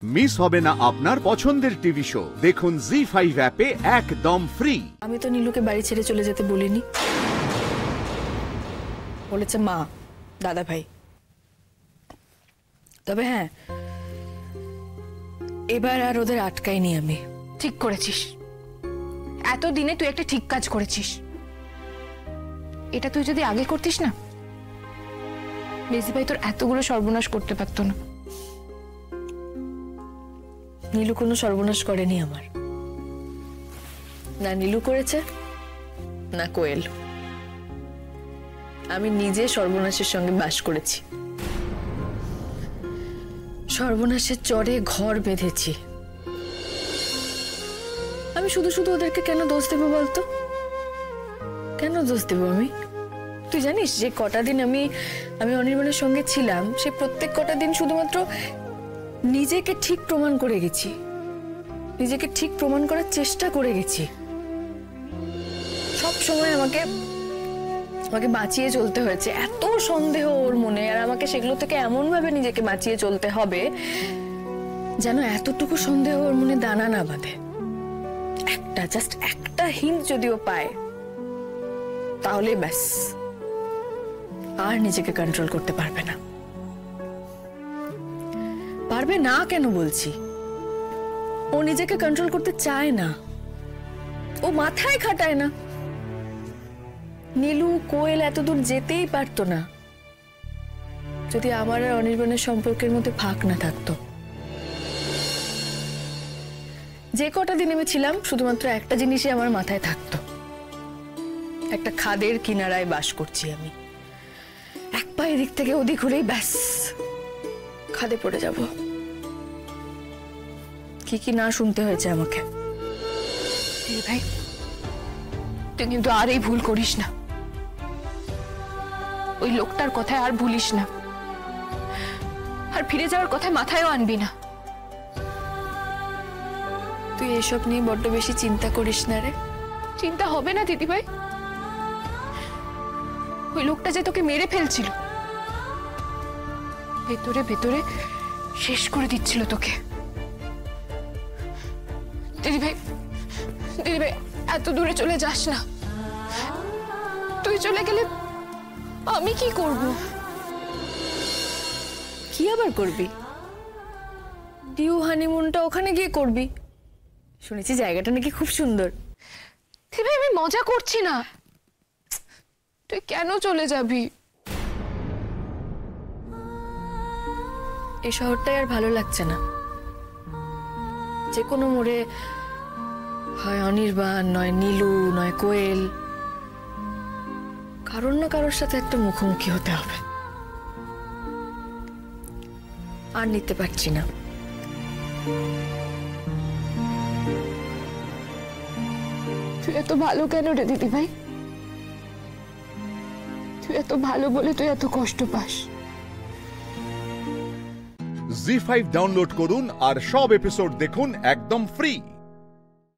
Miss হবে না আপনার পছন্দের টিভি শো। দেখুন জি5 অ্যাপে একদম ফ্রি। আমি তো নীলুকে বাড়ি ছেড়ে চলে যেতে বলিনি, বলেছে মা, দাদা ভাই। তবে হ্যাঁ, এবার আর ওদের আটকাইনি আমি। ঠিক করেছিস, এতদিনে তুই একটা ঠিক কাজ করেছিস। এটা তুই যদি আগে করতিস না, মেজি ভাই তোর এতগুলো সর্বনাশ করতে পারতো না। নীলু কোনো সর্বনাশ করেনি আমার, না নীলু করেছে না কোয়েল। আমি নিজে সর্বনাশের সঙ্গে বাস করেছি, সর্বনাশের চরে ঘর বেঁধেছি। আমি শুধু শুধু ওদেরকে কেন দোষ দেবো বলতো? কেন দোষ দেবো আমি? তুই জানিস যে কটা দিন আমি অনির্বাণের সঙ্গে ছিলাম, সে প্রত্যেক কটা দিন শুধুমাত্র নিজেকে ঠিক প্রমাণ করে গেছি, নিজেকে ঠিক প্রমাণ করার চেষ্টা করে গেছি। সব সময় আমাকে বাঁচিয়ে চলতে হয়েছে। এত সন্দেহ ওর মনে, আর আমাকে সেগুলো থেকে এমন ভাবে নিজেকে বাঁচিয়ে চলতে হবে যেন এতটুকু সন্দেহ ওর মনে দানা না বাঁধে। জাস্ট একটা হিন্ট যদিও পায়, তাহলে ব্যাস, আর নিজেকে কন্ট্রোল করতে পারবে না। পারবে না কেন বলছি? ও নিজেকে কন্ট্রোল করতে চায় না, ও মাথায় খাটায় না। নীলু, কোয়েল এতদূর যেতেই পারতো না যদি আমার আর অনির্বাণের সম্পর্কের মধ্যে ফাঁক না থাকতো। যে কটা দিন আমি ছিলাম, শুধুমাত্র একটা জিনিসই আমার মাথায় থাকতো, একটা খাদের কিনারায় বাস করছি আমি। এক পা এদিক থেকে ওদিক হলেই ব্যাস, খাদে পড়ে যাব। কি না শুনতে হয়েছে আমাকে। ভাই, তুই কিন্তু আর এই ভুল করিস না। ওই লোকটার কথায় আর ভুলিস না, আর ফিরে যাওয়ার কথা মাথায়ও আনবি না। তুই এসব নিয়ে বড্ড বেশি চিন্তা করিস না রে। চিন্তা হবে না দিদিভাই, ওই লোকটা যে তোকে মেরে ফেলছিল, ভেতরে ভেতরে শেষ করে দিচ্ছিল তোকে। দিদিভাই, এত দূরে চলে যাস না। তুই চলে গেলে আমি কি করব? কি আবার করবি? ডিউ হানিমুনটা ওখানে গিয়ে করবি, শুনেছি জায়গাটা নাকি খুব সুন্দর। দিদিভাই, আমি মজা করছি না। তুই কেন চলে যাবি? এই শহরটাই আর ভালো লাগছে না। যে কোনো মোড়ে হয় অনির্বাণ, নয় নীলু, নয় কোয়েল, কারোর না কারোর সাথে একটা মুখোমুখি হতে হবে। আর নিতে পারছি না। তুই এত ভালো কেন রে দিদিভাই? তুই এত ভালো বলে তুই এত কষ্ট পাস। জি5 ডাউনলোড করুন আর সব এপিসোড দেখুন একদম ফ্রি।